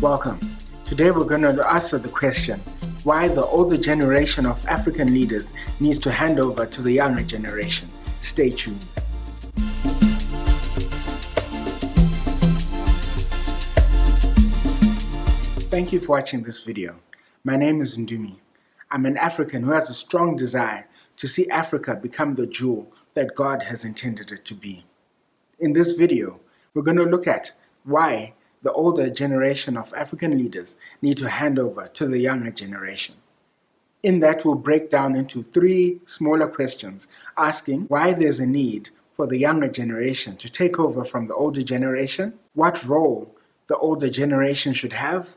Welcome. Today we're going to answer the question why the older generation of African leaders needs to hand over to the younger generation. Stay tuned. Thank you for watching this video. My name is Ndumi. I'm an African who has a strong desire to see Africa become the jewel that God has intended it to be. In this video, we're going to look at why the older generation of African leaders need to hand over to the younger generation. In that, we'll break down into 3 smaller questions, asking why there's a need for the younger generation to take over from the older generation, what role the older generation should have,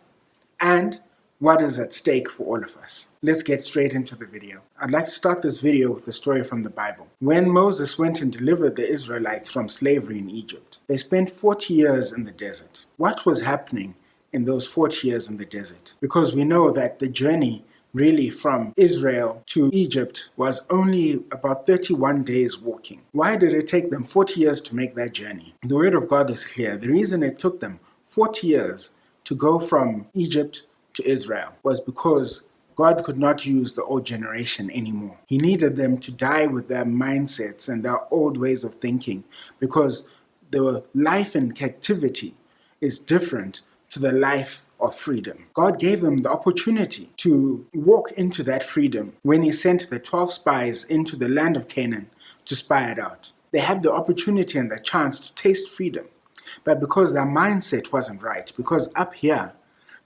and what is at stake for all of us. Let's get straight into the video. I'd like to start this video with a story from the Bible. When Moses went and delivered the Israelites from slavery in Egypt, they spent 40 years in the desert. What was happening in those 40 years in the desert? Because we know that the journey really from Israel to Egypt was only about 31 days walking. Why did it take them 40 years to make that journey? The word of God is clear. The reason it took them 40 years to go from Egypt to Israel was because God could not use the old generation anymore. He needed them to die with their mindsets and their old ways of thinking, because the life in captivity is different to the life of freedom. God gave them the opportunity to walk into that freedom when He sent the 12 spies into the land of Canaan to spy it out. They had the opportunity and the chance to taste freedom, but because their mindset wasn't right, because up here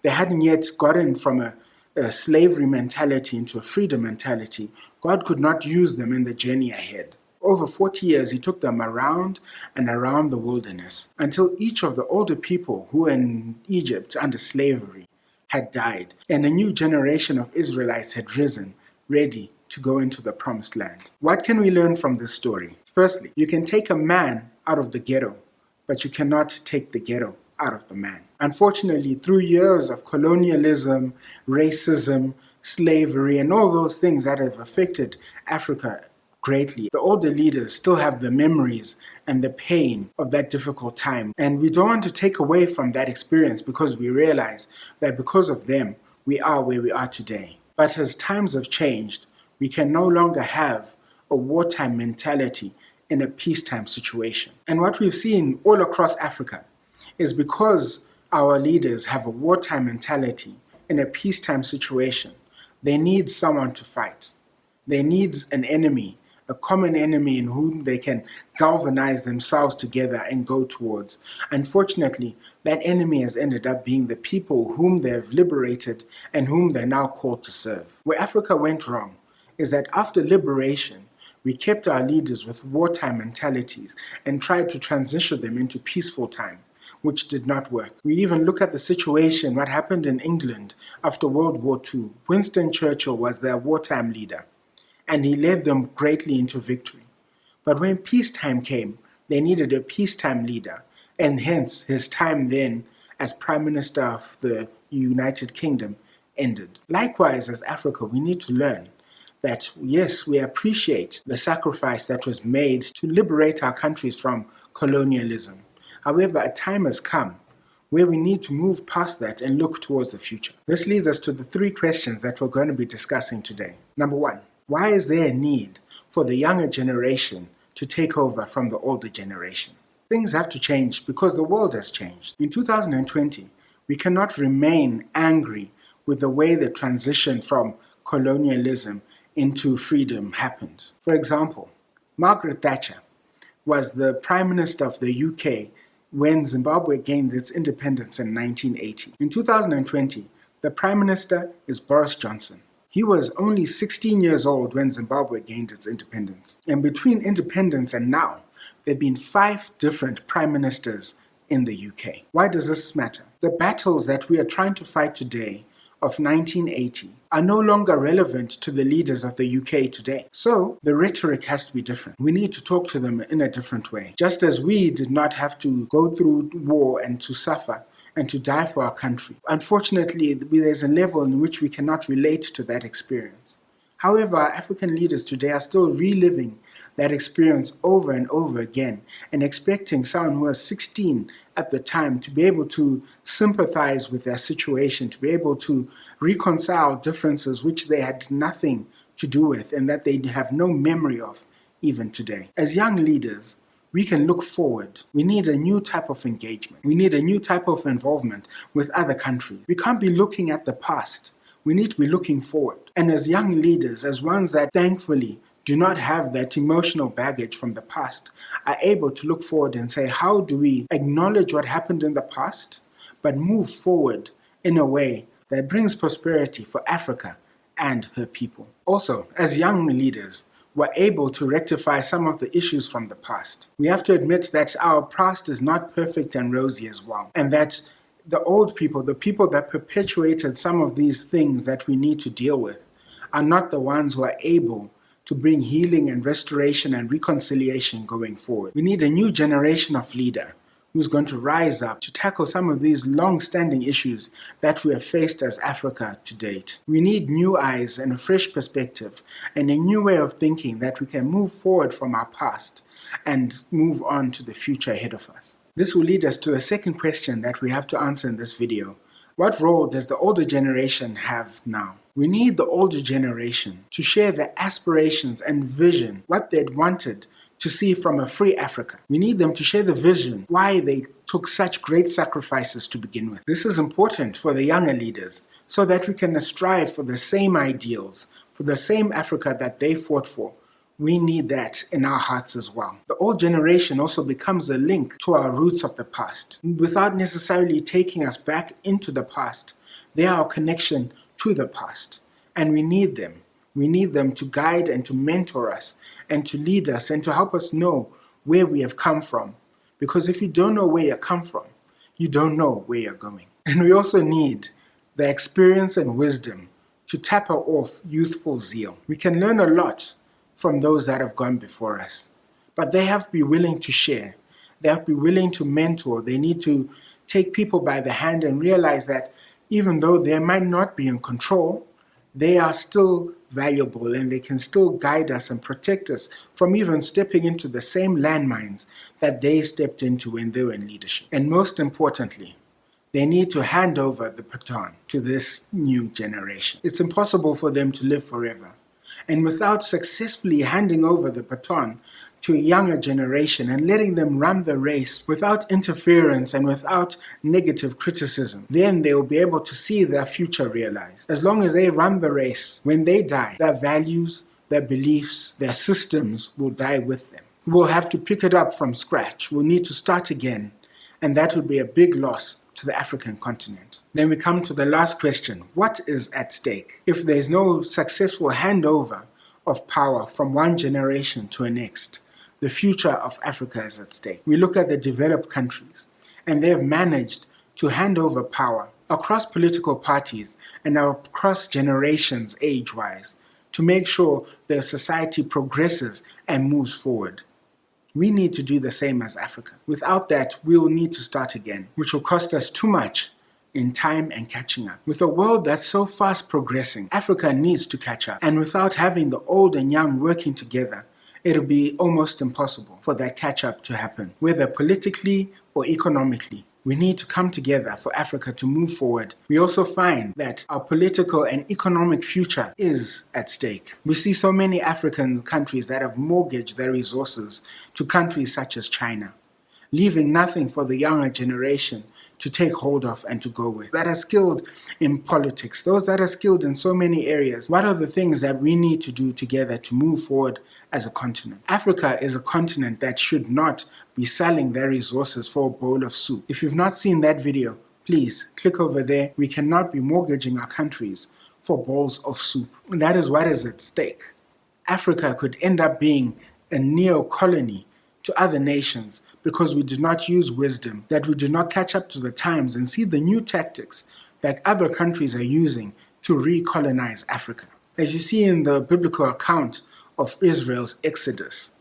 they hadn't yet gotten from a slavery mentality into a freedom mentality, God could not use them in the journey ahead. Over 40 years, He took them around and around the wilderness until each of the older people who were in Egypt under slavery had died, and a new generation of Israelites had risen, ready to go into the promised land. What can we learn from this story? Firstly, you can take a man out of the ghetto, but you cannot take the ghetto out of the man. Unfortunately, through years of colonialism, racism, slavery, and all those things that have affected Africa greatly, the older leaders still have the memories and the pain of that difficult time. And we don't want to take away from that experience, because we realize that because of them, we are where we are today. But as times have changed, we can no longer have a wartime mentality in a peacetime situation. And what we've seen all across Africa is because our leaders have a wartime mentality in a peacetime situation, they need someone to fight. They need an enemy, a common enemy in whom they can galvanize themselves together and go towards. Unfortunately, that enemy has ended up being the people whom they have liberated and whom they're now called to serve. Where Africa went wrong is that after liberation, we kept our leaders with wartime mentalities and tried to transition them into peaceful time, which did not work. We even look at the situation, what happened in England after World War II. Winston Churchill was their wartime leader, and he led them greatly into victory. But when peacetime came, they needed a peacetime leader, and hence his time then as Prime Minister of the United Kingdom ended. Likewise, as Africa, we need to learn that, yes, we appreciate the sacrifice that was made to liberate our countries from colonialism. However, a time has come where we need to move past that and look towards the future. This leads us to the 3 questions that we're going to be discussing today. Number 1, why is there a need for the younger generation to take over from the older generation? Things have to change because the world has changed. In 2020, we cannot remain angry with the way the transition from colonialism into freedom happened. For example, Margret Thatcher was the Prime Minister of the UK when Zimbabwe gained its independence in 1980. In 2020, the Prime Minister is Boris Johnson. He was only 16 years old when Zimbabwe gained its independence. And between independence and now, there have been 5 different Prime Ministers in the UK. Why does this matter? The battles that we are trying to fight today of 1980 are no longer relevant to the leaders of the UK today. So the rhetoric has to be different. We need to talk to them in a different way. Just as we did not have to go through war and to suffer and to die for our country. Unfortunately, there's a level in which we cannot relate to that experience. However, African leaders today are still reliving that experience over and over again, and expecting someone who was 16 at the time to be able to sympathize with their situation, to be able to reconcile differences which they had nothing to do with and that they have no memory of even today. As young leaders, we can look forward. We need a new type of engagement. We need a new type of involvement with other countries. We can't be looking at the past. We need to be looking forward. And as young leaders, as ones that thankfully do not have that emotional baggage from the past, are able to look forward and say, how do we acknowledge what happened in the past, but move forward in a way that brings prosperity for Africa and her people. Also, as young leaders, we're able to rectify some of the issues from the past. We have to admit that our past is not perfect and rosy as well, and that the old people, the people that perpetuated some of these things that we need to deal with, are not the ones who are able to bring healing and restoration and reconciliation going forward. We need a new generation of leader who's going to rise up to tackle some of these long-standing issues that we have faced as Africa to date. We need new eyes and a fresh perspective and a new way of thinking that we can move forward from our past and move on to the future ahead of us. This will lead us to the second question that we have to answer in this video. What role does the older generation have now? We need the older generation to share their aspirations and vision, what they'd wanted to see from a free Africa. We need them to share the vision, why they took such great sacrifices to begin with. This is important for the younger leaders so that we can strive for the same ideals, for the same Africa that they fought for. We need that in our hearts as well. The old generation also becomes a link to our roots of the past. Without necessarily taking us back into the past, they are our connection to the past. And we need them. We need them to guide and to mentor us and to lead us and to help us know where we have come from. Because if you don't know where you come from, you don't know where you're going. And we also need the experience and wisdom to tap off youthful zeal. We can learn a lot from those that have gone before us, but they have to be willing to share. They have to be willing to mentor. They need to take people by the hand and realize that even though they might not be in control, they are still valuable and they can still guide us and protect us from even stepping into the same landmines that they stepped into when they were in leadership. And most importantly, they need to hand over the baton to this new generation. It's impossible for them to live forever. And without successfully handing over the baton to a younger generation and letting them run the race without interference and without negative criticism, then they will be able to see their future realized. As long as they run the race, when they die, their values, their beliefs, their systems will die with them. We'll have to pick it up from scratch. We'll need to start again, and that would be a big loss to the African continent. Then we come to the last question. What is at stake? If there's no successful handover of power from one generation to the next, the future of Africa is at stake. We look at the developed countries, and they have managed to hand over power across political parties and across generations age-wise to make sure their society progresses and moves forward. We need to do the same as Africa. Without that, we will need to start again, which will cost us too much in time and catching up. With a world that's so fast progressing, Africa needs to catch up. And without having the old and young working together, it'll be almost impossible for that catch up to happen, whether politically or economically. We need to come together for Africa to move forward. We also find that our political and economic future is at stake. We see so many African countries that have mortgaged their resources to countries such as China, leaving nothing for the younger generation to take hold of and to go with, that are skilled in politics, those that are skilled in so many areas. What are the things that we need to do together to move forward as a continent? Africa is a continent that should not be selling their resources for a bowl of soup. If you've not seen that video, please click over there. We cannot be mortgaging our countries for bowls of soup. And that is what is at stake. Africa could end up being a neo-colony to other nations because we do not use wisdom, that we do not catch up to the times and see the new tactics that other countries are using to recolonize Africa. As you see in the biblical account of Israel's Exodus,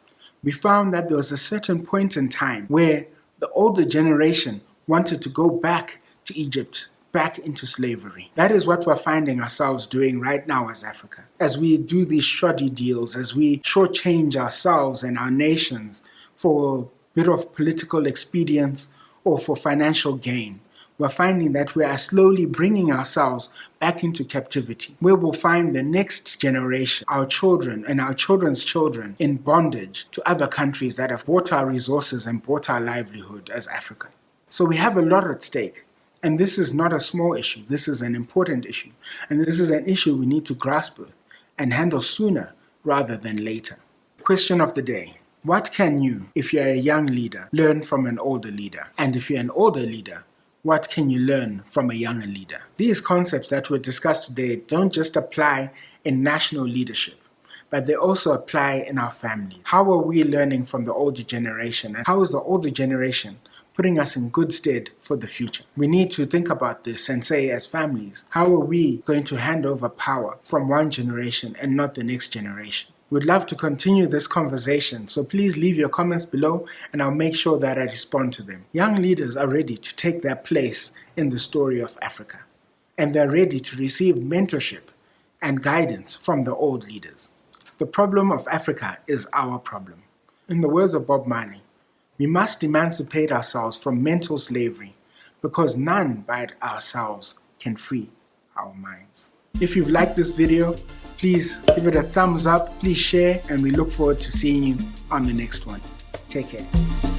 we found that there was a certain point in time where the older generation wanted to go back to Egypt back into slavery. That is what we're finding ourselves doing right now as Africa. As we do these shoddy deals, as we shortchange ourselves and our nations for a bit of political expedience or for financial gain, we're finding that we are slowly bringing ourselves back into captivity, where we'll find the next generation, our children and our children's children, in bondage to other countries that have bought our resources and bought our livelihood as Africa. So we have a lot at stake. And this is not a small issue. This is an important issue. And this is an issue we need to grasp with and handle sooner rather than later. Question of the day. What can you, if you're a young leader, learn from an older leader? And if you're an older leader, what can you learn from a younger leader? These concepts that were discussed today don't just apply in national leadership, but they also apply in our families. How are we learning from the older generation? And how is the older generation putting us in good stead for the future? We need to think about this and say, as families, how are we going to hand over power from one generation and not the next generation? We'd love to continue this conversation, so please leave your comments below and I'll make sure that I respond to them. Young leaders are ready to take their place in the story of Africa, and they're ready to receive mentorship and guidance from the old leaders. The problem of Africa is our problem. In the words of Bob Marley, we must emancipate ourselves from mental slavery because none but ourselves can free our minds. If you've liked this video, please give it a thumbs up, please share, and we look forward to seeing you on the next one. Take care.